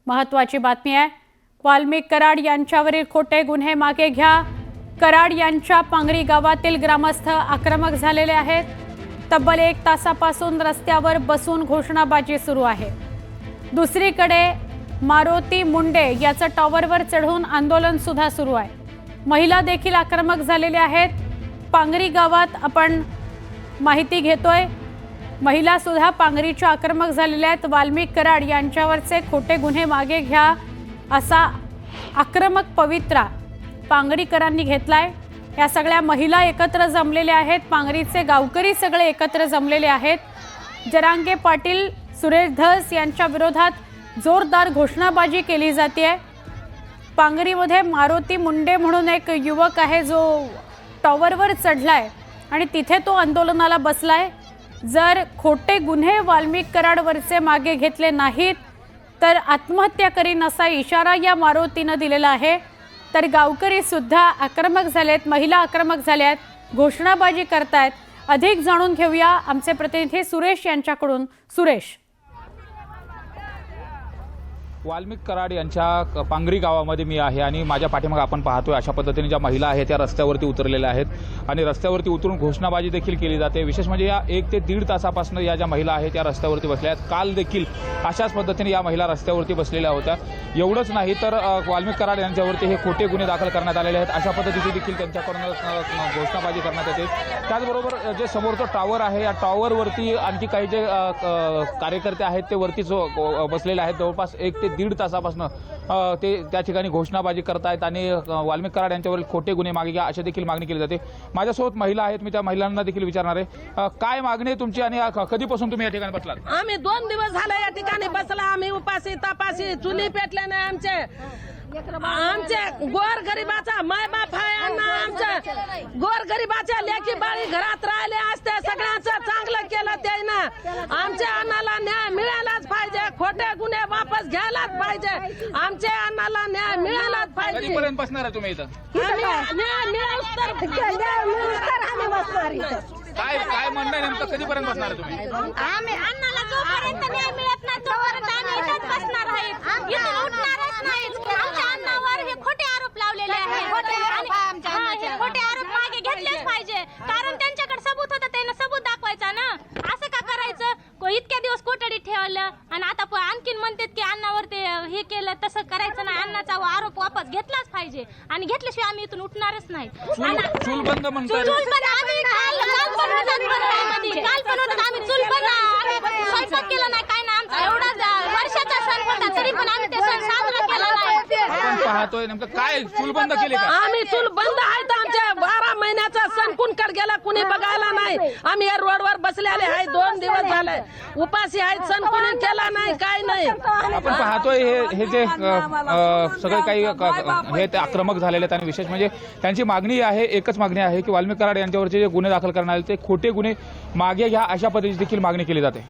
महत्त्वाची बातमी आहे। वाल्मिक कराड यांच्यावरील खोटे गुन्हे मागे घ्या। कराड यांच्या पांगरी गावातील ग्रामस्थ आक्रमक झालेले आहेत। तब्बल 1 तासापासून रस्त्यावर बसून घोषणाबाजी सुरू आहे। दुसरीकडे मारुती मुंडे याचं टॉवरवर चढून आंदोलन सुद्धा सुरू आहे। महिला देखील आक्रमक झालेल्या आहेत। पांगरी गावात आपण माहिती घेतोय, महिला सुद्धा पांगरीच्या आक्रमक झालेल्या आहेत। वाल्मिक कराड यांच्यावरचे खोटे गुन्हे मागे घ्या असा आक्रमक पवित्रा पांगरीकरांनी घेतलाय। या सगळ्या महिला एकत्र जमलेल्या आहेत। पांगरीचे गावकरी सगळे एकत्र जमलेले आहेत। जरांगे पाटील, सुरेश धस यांच्या विरोधात जोरदार घोषणाबाजी केली जाते। पांगरीमध्ये मारुती मुंडे म्हणून एक युवक आहे जो टॉवरवर चढलाय आणि तिथे तो आंदोलनाला बसलाय। जर खोटे गुन्हे वाल्मिक कराडवरचे मागे घेतले नाहीत तर आत्महत्या करीन असा इशारा या मारुतीने दिलेला आहे। तर गावकरी सुद्धा आक्रमक झालेत, महिला आक्रमक झाल्यात, घोषणाबाजी करतायत। अधिक जाणून घेऊया आमचे प्रतिनिधी सुरेश यांच्याकडून। सुरेश, वाल्मिक कराड यांच्या पांगरी गावामध्ये मी आहे आणि माझ्या पाठीमागे आपण पाहतोय अशा पद्धतीने ज्या महिला आहेत त्या रस्त्यावरती उतरलेल्या आहेत आणि रस्त्यावरती उतरून घोषणाबाजी देखील केली जाते। विशेष म्हणजे या 1 ते 1.5 तासापासून या ज्या महिला आहेत त्या रस्त्यावरती बसल्या आहेत। काल देखील अशाच पद्धतीने या महिला रस्त्यावरती बसलेल्या होत्या। एवढंच नाही तर वाल्मिक कराड यांच्यावरती हे खोटे गुन्हे दाखल करण्यात आलेले आहेत अशा पद्धतीची देखील त्यांच्याकडून घोषणाबाजी करण्यात येते। त्याचबरोबर जे समोरचं टॉवर आहे या टॉवरवरती आणखी काही जे कार्यकर्ते आहेत ते वरती बसलेले आहेत। जवळपास 1 ते 1.5 तासापासून ते त्या ठिकाणी घोषणाबाजी करतायत आणि वाल्मिक कराड यांच्यावरील खोटे गुन्हे मागे घ्या अशी देखील मागणी केली जाते। माझ्यासोबत महिला आहेत, मी त्या महिलांना देखील विचारणार आहे काय मागणी आहे तुमची आणि कधीपासून तुम्ही या ठिकाणी बसलात? आम्ही 2 दिवस झाले या ठिकाणी बसला। आम्ही उपाशी तपाशी चुली पेटले नाही। आमचे गोर गरीबाचा माय बाप आहे अण्णा। आमच्या गोर गरीबाच्या लेकी बाळी घरात राहिले असते, सगळ्यांचं चांगलं केलं त्यानं। आमच्या अण्णाला न्याय मिळालाच पाहिजे, खोटे गुन्हे वापस घ्यायलाच पाहिजे। आमच्या अण्णाला न्याय मिळालाच पाहिजे। कधीपर्यंत बसणार आहे तुम्ही इथं? न्याय मिळाला तर आम्ही बसणार इथं। काय म्हणणं नेमकं, कधीपर्यंत बसणार आहे तुम्ही? आम्ही अण्णाला जोपर्यंत न्याय मिळत नाही तोपर्यंत आम्ही इथेच बसणार आहेत, इथून उठणारच नाहीत। आमच्या अण्णावर हे खोटे आरोप लावलेले आहेत। हे खोटे आरोप मागे घेतलेच पाहिजे, कारण त्यांच्याकडे सबूत होतं, त्यांना सबूत दाखवायचा ना। असं का करायचं? इतक्या दिवस कोठडीत ठेवलं आणि आता आणखीन म्हणतात की अण्णावर ते हे केलं, तसं करायचं नाही। अण्णाचा आरोप वापस घेतलाच पाहिजे आणि घेतल्याशिवाय आम्ही इथून उठणारच नाही। चूल बंद म्हणतात। काल पण होतं, आम्ही चूल बंद, आम्ही स्वयंपाक केला नाही, काय नाही। आमचा एवढा वर्षाचा सण होता तरी पण आम्ही ते सण साजरा केला नाही। आपण पाहतोय नेमकं काय चूल बंद केले का? आम्ही चूल बंद आहे तर आमच्या 12 महिन्याचा सण कुणकडे गेला कुणी बघायला नाही। आम्ही या रोडवर बसलेले आहे, 2 दिवस झाले उपाशी आहेत, सण कुणी केला नाही, काय नाही। आपण पाहतोय हे जे सगळे काही हे ते आक्रमक झालेले आहेत आणि विशेष म्हणजे त्यांची मागणी आहे, एकच मागणी आहे की वाल्मिक कराड यांच्यावरचे जे गुन्हे दाखल करण्यात आले ते खोटे गुन्हे मागे घ्या अशा पद्धतीची देखील मागणी केली जाते।